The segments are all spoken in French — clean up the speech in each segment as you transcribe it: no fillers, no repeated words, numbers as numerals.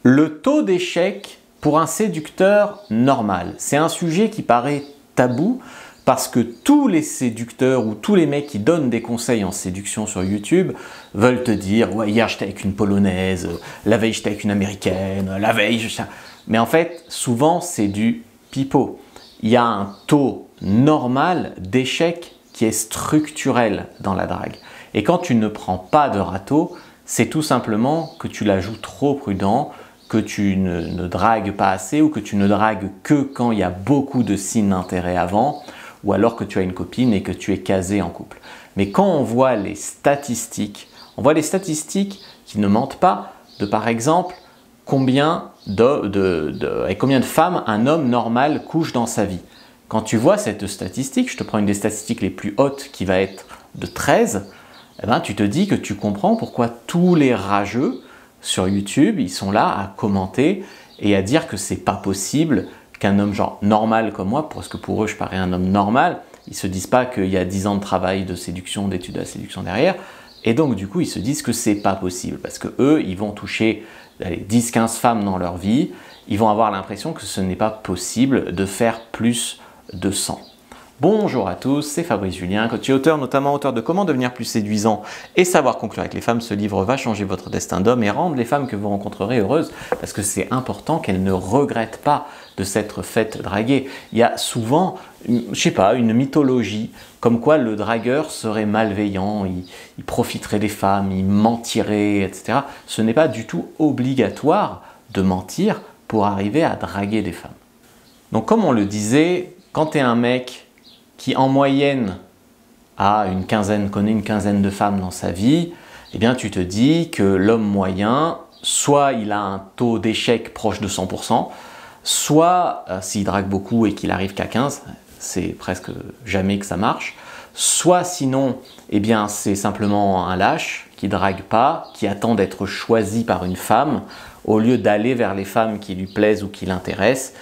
Le taux d'échec pour un séducteur normal, c'est un sujet qui paraît tabou parce que tous les séducteurs ou tous les mecs qui donnent des conseils en séduction sur YouTube veulent te dire « ouais, hier j'étais avec une polonaise, la veille j'étais avec une américaine, la veille je... » Mais en fait, souvent c'est du pipeau. Il y a un taux normal d'échec qui est structurel dans la drague. Et quand tu ne prends pas de râteau, c'est tout simplement que tu la joues trop prudent, que tu ne dragues pas assez ou que tu ne dragues que quand il y a beaucoup de signes d'intérêt avant, ou alors que tu as une copine et que tu es casé en couple. Mais quand on voit les statistiques qui ne mentent pas de par exemple combien avec combien de femmes un homme normal couche dans sa vie. Quand tu vois cette statistique, je te prends une des statistiques les plus hautes qui va être de 13, eh ben, tu te dis que tu comprends pourquoi tous les rageux sur YouTube, ils sont là à commenter et à dire que c'est pas possible qu'un homme genre normal comme moi, parce que pour eux je parais un homme normal, ils se disent pas qu'il y a 10 ans de travail de séduction, d'études de la séduction derrière, et donc du coup ils se disent que c'est pas possible, parce que eux ils vont toucher 10-15 femmes dans leur vie, ils vont avoir l'impression que ce n'est pas possible de faire plus de 100. Bonjour à tous, c'est Fabrice Julien, coach et auteur, notamment auteur de Comment devenir plus séduisant et savoir conclure avec les femmes. Ce livre va changer votre destin d'homme et rendre les femmes que vous rencontrerez heureuses, parce que c'est important qu'elles ne regrettent pas de s'être faites draguer. Il y a souvent, je sais pas, une mythologie comme quoi le dragueur serait malveillant, il profiterait des femmes, il mentirait, etc. Ce n'est pas du tout obligatoire de mentir pour arriver à draguer des femmes. Donc comme on le disait, quand tu es un mec qui en moyenne connaît une quinzaine de femmes dans sa vie, eh bien tu te dis que l'homme moyen, soit il a un taux d'échec proche de 100%, soit s'il drague beaucoup et qu'il arrive qu'à 15, c'est presque jamais que ça marche, soit sinon, eh bien c'est simplement un lâche qui drague pas, qui attend d'être choisi par une femme, au lieu d'aller vers les femmes qui lui plaisent ou qui l'intéressent.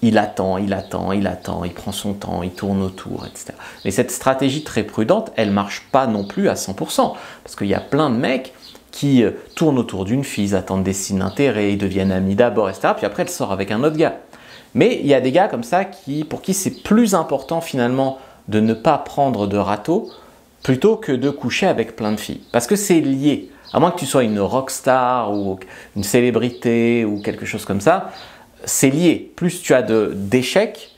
Il attend, il prend son temps, il tourne autour, etc. Mais cette stratégie très prudente, elle ne marche pas non plus à 100%. Parce qu'il y a plein de mecs qui tournent autour d'une fille, ils attendent des signes d'intérêt, ils deviennent amis d'abord, etc. Puis après, elle sort avec un autre gars. Mais il y a des gars comme ça pour qui c'est plus important finalement de ne pas prendre de râteau plutôt que de coucher avec plein de filles. Parce que c'est lié. À moins que tu sois une rockstar ou une célébrité ou quelque chose comme ça, c'est lié. Plus tu as d'échecs,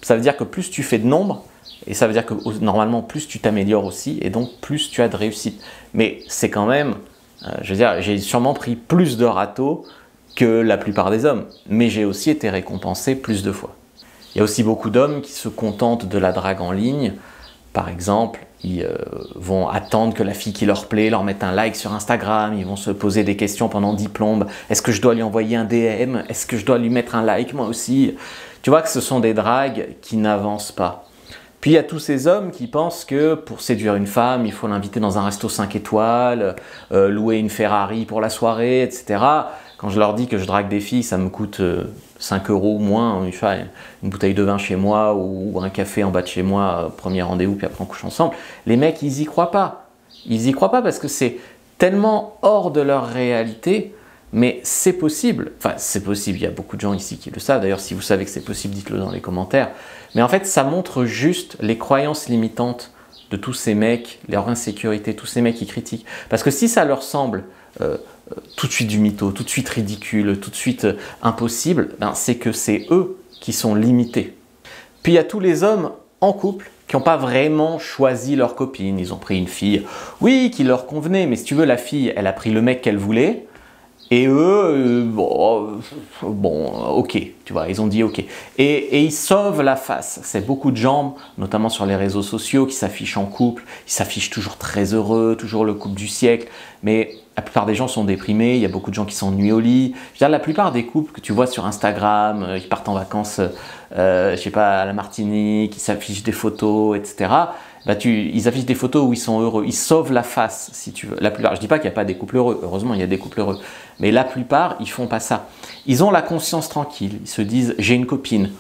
ça veut dire que plus tu fais de nombres, et ça veut dire que normalement plus tu t'améliores aussi, et donc plus tu as de réussite. Mais c'est quand même, je veux dire, j'ai sûrement pris plus de râteaux que la plupart des hommes, mais j'ai aussi été récompensé plus de fois. Il y a aussi beaucoup d'hommes qui se contentent de la drague en ligne. Par exemple, ils vont attendre que la fille qui leur plaît leur mette un like sur Instagram, ils vont se poser des questions pendant 10 plombes. Est-ce que je dois lui envoyer un DM? Est-ce que je dois lui mettre un like moi aussi? Tu vois que ce sont des dragues qui n'avancent pas. Puis il y a tous ces hommes qui pensent que pour séduire une femme, il faut l'inviter dans un resto 5 étoiles, louer une Ferrari pour la soirée, etc. Quand je leur dis que je drague des filles, ça me coûte 5 € ou moins, une bouteille de vin chez moi ou un café en bas de chez moi, premier rendez-vous, puis après on couche ensemble. Les mecs, ils y croient pas. Ils y croient pas parce que c'est tellement hors de leur réalité, mais c'est possible. Enfin, c'est possible, il y a beaucoup de gens ici qui le savent. D'ailleurs, si vous savez que c'est possible, dites-le dans les commentaires. Mais en fait, ça montre juste les croyances limitantes de tous ces mecs, leur insécurité, tous ces mecs qui critiquent. Parce que si ça leur semble tout de suite du mytho, tout de suite ridicule, tout de suite impossible, ben c'est que c'est eux qui sont limités. Puis il y a tous les hommes en couple qui n'ont pas vraiment choisi leur copine. Ils ont pris une fille, oui, qui leur convenait, mais si tu veux, la fille, elle a pris le mec qu'elle voulait, et eux, ok, tu vois, ils ont dit ok. Et ils sauvent la face. C'est beaucoup de gens, notamment sur les réseaux sociaux, qui s'affichent en couple, ils s'affichent toujours très heureux, toujours le couple du siècle, mais la plupart des gens sont déprimés, il y a beaucoup de gens qui s'ennuient au lit. Je veux dire, la plupart des couples que tu vois sur Instagram, qui partent en vacances, je sais pas, à la Martinique, qui s'affichent des photos, etc., bah ils affichent des photos où ils sont heureux, ils sauvent la face, si tu veux. La plupart, je dis pas qu'il n'y a pas des couples heureux, heureusement il y a des couples heureux, mais la plupart, ils font pas ça. Ils ont la conscience tranquille, ils se disent, j'ai une copine,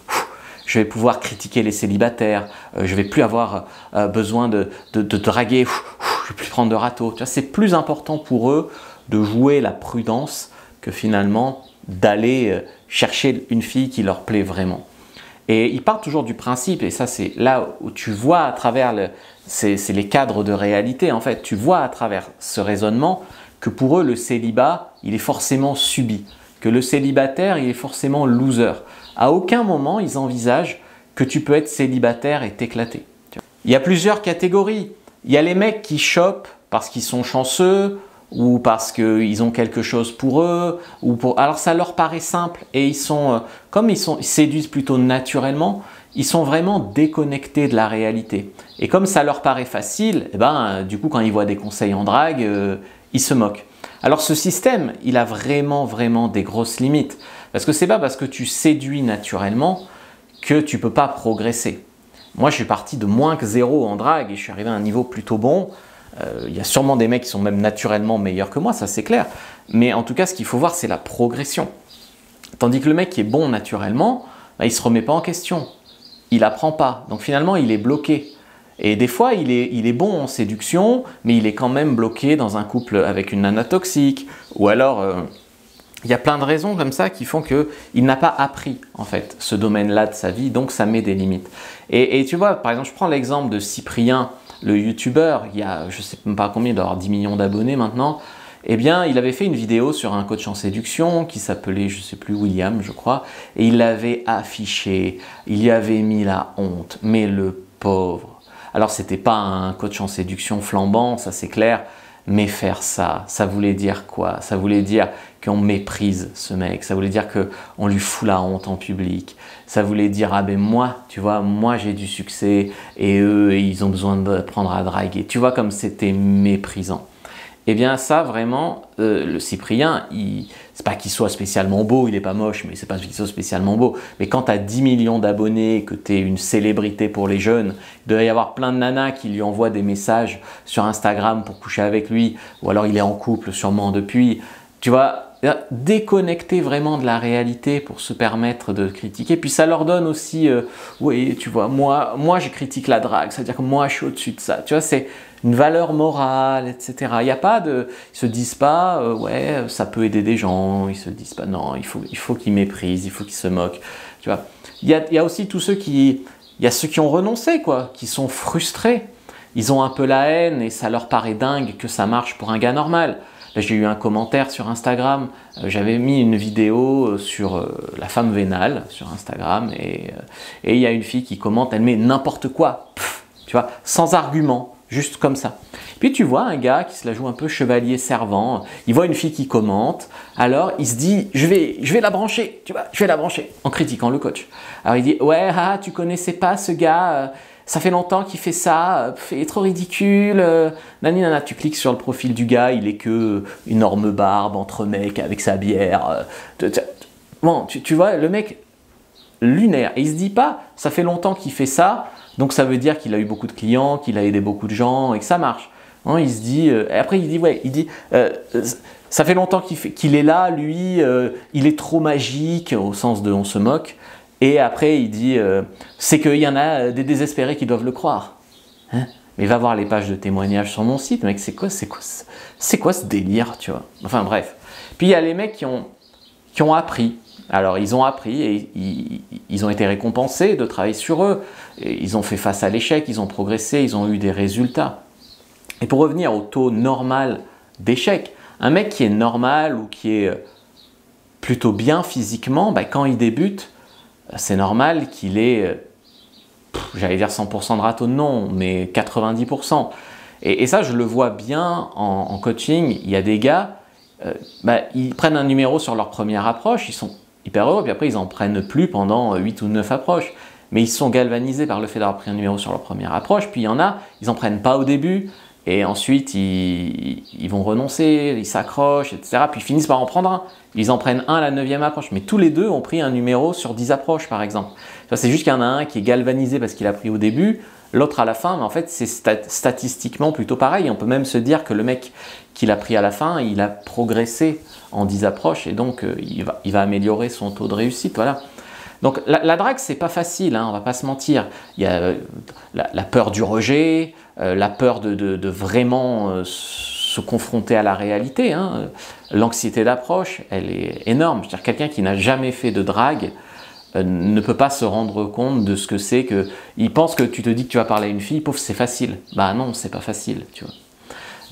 je vais pouvoir critiquer les célibataires, je vais plus avoir besoin de draguer, je vais plus prendre de râteau. C'est plus important pour eux de jouer la prudence que finalement d'aller chercher une fille qui leur plaît vraiment. Et ils partent toujours du principe, et ça c'est là où tu vois à travers, c'est les cadres de réalité en fait, tu vois à travers ce raisonnement que pour eux le célibat, il est forcément subi, que le célibataire, il est forcément loser. À aucun moment ils envisagent que tu peux être célibataire et t'éclater. Il y a plusieurs catégories. Il y a les mecs qui chopent parce qu'ils sont chanceux, ou parce qu'ils ont quelque chose pour eux, alors ça leur paraît simple, et ils séduisent plutôt naturellement, ils sont vraiment déconnectés de la réalité. Et comme ça leur paraît facile, du coup quand ils voient des conseils en drague, ils se moquent. Alors ce système, il a vraiment des grosses limites, parce que c'est pas parce que tu séduis naturellement que tu peux pas progresser. Moi je suis parti de moins que 0 en drague et je suis arrivé à un niveau plutôt bon. Il y a sûrement des mecs qui sont même naturellement meilleurs que moi, ça c'est clair. Mais en tout cas, ce qu'il faut voir, c'est la progression. Tandis que le mec qui est bon naturellement, il ne se remet pas en question. Il n'apprend pas. Donc finalement, il est bloqué. Et des fois, il est bon en séduction, mais il est quand même bloqué dans un couple avec une nana toxique. Ou alors, il y a plein de raisons comme ça qui font qu'il n'a pas appris, en fait, ce domaine-là de sa vie. Donc ça met des limites. Et tu vois, par exemple, je prends l'exemple de Cyprien, le youtubeur, il y a, je ne sais même pas combien, il doit avoir 10 millions d'abonnés maintenant. Eh bien, il avait fait une vidéo sur un coach en séduction qui s'appelait, je ne sais plus, William, je crois, et il l'avait affiché, il y avait mis la honte, mais le pauvre. Alors, c'était pas un coach en séduction flambant, ça c'est clair, mais faire ça, ça voulait dire quoi? Ça voulait dire qu'on méprise ce mec, ça voulait dire qu'on lui fout la honte en public, ça voulait dire, ah ben moi, tu vois, moi j'ai du succès et eux, ils ont besoin d'apprendre à draguer. Tu vois comme c'était méprisant. Eh bien ça vraiment, le Cyprien, c'est pas qu'il soit spécialement beau, il est pas moche, mais c'est pas qu'il soit spécialement beau. Mais quand tu as 10 millions d'abonnés, que tu es une célébrité pour les jeunes, il doit y avoir plein de nanas qui lui envoient des messages sur Instagram pour coucher avec lui, ou alors il est en couple sûrement depuis. Tu vois, déconnecter vraiment de la réalité pour se permettre de critiquer. Puis ça leur donne aussi, oui, tu vois, moi je critique la drague, c'est-à-dire que moi je suis au-dessus de ça. Tu vois, c'est une valeur morale, etc. Il n'y a pas ils se disent pas, ouais, ça peut aider des gens. Ils se disent pas, non, il faut qu'ils méprisent, il faut qu'ils se moquent. Tu vois, il y a aussi tous ceux il y a ceux qui ont renoncé, quoi, qui sont frustrés. Ils ont un peu la haine et ça leur paraît dingue que ça marche pour un gars normal. Là, j'ai eu un commentaire sur Instagram, j'avais mis une vidéo sur la femme vénale sur Instagram et il y a une fille qui commente, elle met n'importe quoi, pff, tu vois, sans argument, juste comme ça. Puis tu vois un gars qui se la joue un peu chevalier servant, il voit une fille qui commente, alors il se dit je vais la brancher, tu vois, je vais la brancher en critiquant le coach. Alors il dit ouais, tu connaissais pas ce gars, ça fait longtemps qu'il fait ça, il est trop ridicule, nani nana. Tu cliques sur le profil du gars, il est que une énorme barbe entre mecs avec sa bière. Bon, tu vois, le mec lunaire. Et il se dit pas, ça fait longtemps qu'il fait ça, donc ça veut dire qu'il a eu beaucoup de clients, qu'il a aidé beaucoup de gens et que ça marche. Non, il se dit, et après il dit, ouais, ça fait longtemps qu'il est là, lui, il est trop magique, au sens de on se moque. Et après, il dit, c'est qu'il y en a des désespérés qui doivent le croire. Hein, mais va voir les pages de témoignages sur mon site, mec, c'est quoi ce délire, tu vois? Enfin bref. Puis il y a les mecs qui ont appris. Alors ils ont appris et ils ont été récompensés de travailler sur eux. Et ils ont fait face à l'échec, ils ont progressé, ils ont eu des résultats. Et pour revenir au taux normal d'échec, un mec qui est normal ou qui est plutôt bien physiquement, quand il débute, c'est normal qu'il ait, j'allais dire 100% de râteau, non, mais 90%. Et ça, je le vois bien en coaching. Il y a des gars, ils prennent un numéro sur leur première approche, ils sont hyper heureux, puis après, ils n'en prennent plus pendant 8 ou 9 approches. Mais ils sont galvanisés par le fait d'avoir pris un numéro sur leur première approche. Puis il y en a, ils n'en prennent pas au début. Et ensuite, ils vont renoncer, ils s'accrochent, etc. Puis ils finissent par en prendre un. Ils en prennent un à la 9e approche. Mais tous les deux ont pris un numéro sur 10 approches, par exemple. C'est juste qu'il y en a un qui est galvanisé parce qu'il a pris au début, l'autre à la fin. Mais en fait, c'est statistiquement plutôt pareil. On peut même se dire que le mec qui l'a pris à la fin, il a progressé en 10 approches. Et donc, il va améliorer son taux de réussite. Voilà. Donc la drague, c'est pas facile, hein, on va pas se mentir. Il y a la peur du rejet, la peur de vraiment se se confronter à la réalité. Hein. L'anxiété d'approche, elle est énorme. C'est-à-dire quelqu'un qui n'a jamais fait de drague ne peut pas se rendre compte de ce que c'est que... Il pense que tu te dis que tu vas parler à une fille, pauvre, c'est facile. Bah non, c'est pas facile, tu vois.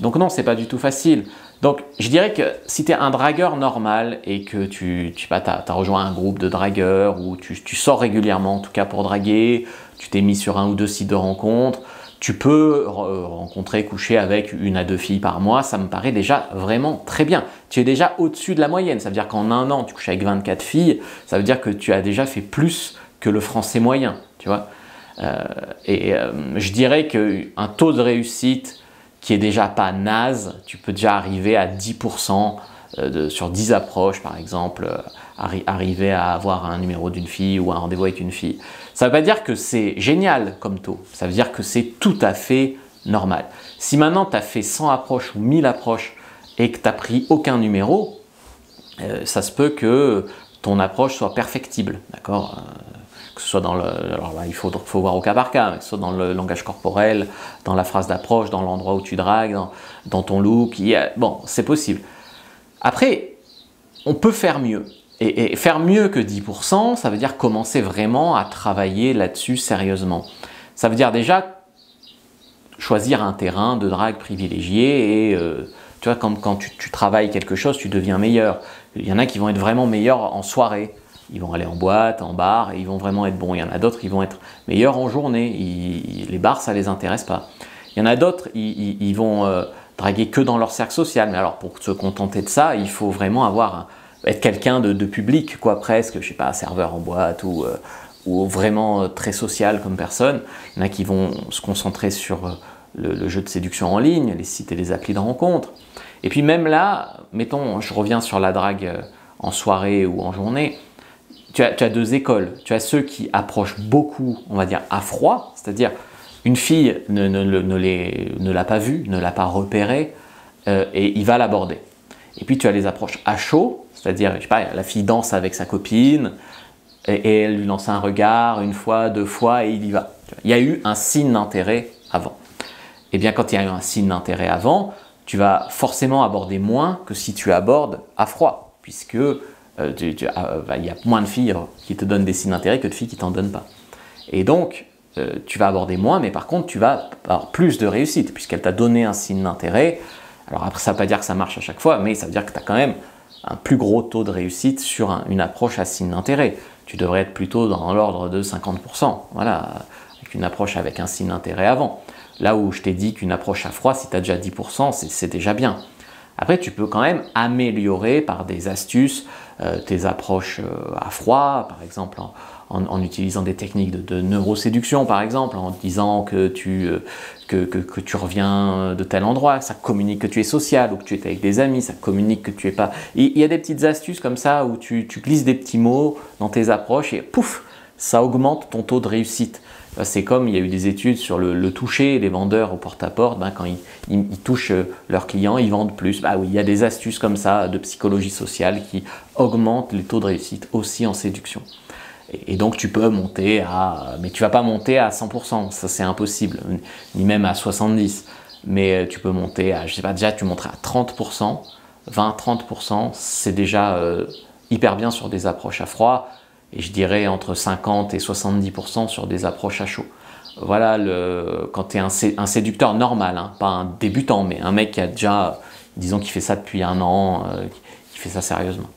Donc non, c'est pas du tout facile. Donc je dirais que si tu es un dragueur normal et que tu as rejoint un groupe de dragueurs ou tu sors régulièrement en tout cas pour draguer, tu t'es mis sur 1 ou 2 sites de rencontres, tu peux rencontrer, coucher avec 1 à 2 filles par mois, ça me paraît déjà vraiment très bien. Tu es déjà au-dessus de la moyenne, ça veut dire qu'en 1 an tu couches avec 24 filles, ça veut dire que tu as déjà fait plus que le français moyen, tu vois. Je dirais qu'un taux de réussite qui est déjà pas naze, tu peux déjà arriver à 10% sur 10 approches par exemple, arriver à avoir un numéro d'une fille ou un rendez-vous avec une fille. Ça ne veut pas dire que c'est génial comme taux, ça veut dire que c'est tout à fait normal. Si maintenant tu as fait 100 approches ou 1000 approches et que tu n'as pris aucun numéro, ça se peut que ton approche soit perfectible, d'accord ? Que ce soit dans le... Alors là, il faut voir au cas par cas, mais que ce soit dans le langage corporel, dans la phrase d'approche, dans l'endroit où tu dragues, dans ton look. Bon, c'est possible. Après, on peut faire mieux. Et faire mieux que 10%, ça veut dire commencer vraiment à travailler là-dessus sérieusement. Ça veut dire déjà choisir un terrain de drague privilégié et tu vois, quand tu travailles quelque chose, tu deviens meilleur. Il y en a qui vont être vraiment meilleurs en soirée. Ils vont aller en boîte, en bar, et ils vont vraiment être bons. Il y en a d'autres qui vont être meilleurs en journée. Les bars, ça ne les intéresse pas. Il y en a d'autres, ils vont draguer que dans leur cercle social. Mais alors, pour se contenter de ça, il faut vraiment être quelqu'un de public, quoi, presque. Je sais pas, serveur en boîte ou vraiment très social comme personne. Il y en a qui vont se concentrer sur le jeu de séduction en ligne, les sites et les applis de rencontre. Et puis même là, mettons, je reviens sur la drague en soirée ou en journée. Tu as 2 écoles. Tu as ceux qui approchent beaucoup, on va dire, à froid, c'est-à-dire une fille ne l'a pas vue, ne l'a pas repérée, et il va l'aborder. Et puis tu as les approches à chaud, c'est-à-dire, je sais pas, la fille danse avec sa copine, et elle lui lance un regard 1 fois, 2 fois, et il y va. Il y a eu un signe d'intérêt avant. Et bien quand il y a eu un signe d'intérêt avant, tu vas forcément aborder moins que si tu abordes à froid, puisque il y a moins de filles qui te donnent des signes d'intérêt que de filles qui ne t'en donnent pas. Et donc, tu vas aborder moins, mais par contre, tu vas avoir plus de réussite, puisqu'elle t'a donné un signe d'intérêt. Alors après, ça ne veut pas dire que ça marche à chaque fois, mais ça veut dire que tu as quand même un plus gros taux de réussite sur une approche à signe d'intérêt. Tu devrais être plutôt dans l'ordre de 50%, voilà, avec une approche avec un signe d'intérêt avant. Là où je t'ai dit qu'une approche à froid, si tu as déjà 10%, c'est déjà bien. Après, tu peux quand même améliorer par des astuces tes approches à froid, par exemple en utilisant des techniques de neuroséduction, par exemple, en disant que tu reviens de tel endroit, ça communique que tu es social ou que tu es avec des amis, ça communique que tu es pas... Il y a des petites astuces comme ça où tu glisses des petits mots dans tes approches et pouf, ça augmente ton taux de réussite. C'est comme il y a eu des études sur le toucher, les vendeurs au porte-à-porte, quand ils touchent leurs clients, ils vendent plus. Bah oui, il y a des astuces comme ça de psychologie sociale qui augmentent les taux de réussite aussi en séduction. Et donc tu peux monter mais tu ne vas pas monter à 100%, ça c'est impossible, ni même à 70%. Mais tu peux monter à, je sais pas, déjà tu monteras à 30%, 20-30%, c'est déjà hyper bien sur des approches à froid. Et je dirais entre 50 et 70% sur des approches à chaud. Voilà, quand tu es un séducteur normal, hein, pas un débutant, mais un mec qui a déjà, disons, qui fait ça depuis 1 an, qui fait ça sérieusement.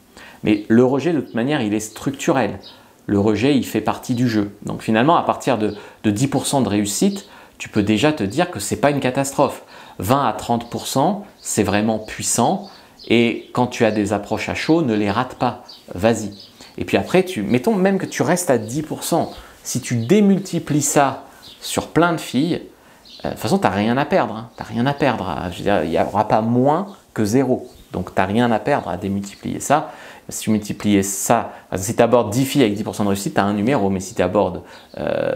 Mais le rejet, de toute manière, il est structurel. Le rejet, il fait partie du jeu. Donc finalement, à partir de 10% de réussite, tu peux déjà te dire que ce n'est pas une catastrophe. 20 à 30%, c'est vraiment puissant. Et quand tu as des approches à chaud, ne les rate pas. Vas-y. Et puis après, mettons même que tu restes à 10%. Si tu démultiplies ça sur plein de filles, de toute façon, tu n'as rien à perdre. Hein. Tu n'as rien à perdre. Je veux dire, il n'y aura pas moins que 0. Donc, tu n'as rien à perdre à démultiplier ça. Si tu multiplies ça, si tu abordes 10 filles avec 10% de réussite, tu as un numéro. Mais si tu abordes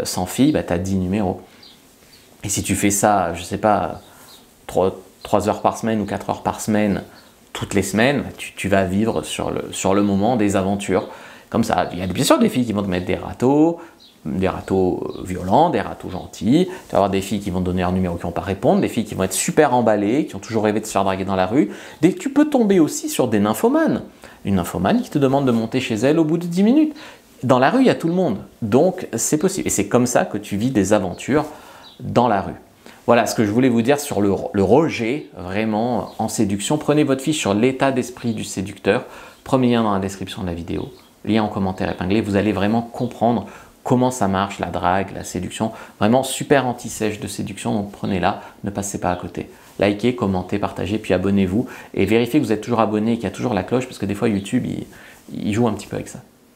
100 filles, tu as 10 numéros. Et si tu fais ça, je ne sais pas, 3 heures par semaine ou 4 heures par semaine, toutes les semaines, tu vas vivre sur le moment des aventures. Comme ça, il y a bien sûr des filles qui vont te mettre des râteaux, des ratos violents, des ratos gentils, tu vas avoir des filles qui vont te donner un numéro qui vont pas répondre, des filles qui vont être super emballées, qui ont toujours rêvé de se faire draguer dans la rue. Tu peux tomber aussi sur des nymphomanes. Une nymphomane qui te demande de monter chez elle au bout de 10 minutes. Dans la rue, il y a tout le monde, donc c'est possible. Et c'est comme ça que tu vis des aventures dans la rue. Voilà ce que je voulais vous dire sur le rejet, vraiment, en séduction. Prenez votre fiche sur l'état d'esprit du séducteur. Premier lien dans la description de la vidéo, lien en commentaire épinglé. Vous allez vraiment comprendre comment ça marche, la drague, la séduction. Vraiment super anti-sèche de séduction, donc prenez-la, ne passez pas à côté. Likez, commentez, partagez, puis abonnez-vous. Et vérifiez que vous êtes toujours abonné et qu'il y a toujours la cloche, parce que des fois YouTube, il joue un petit peu avec ça.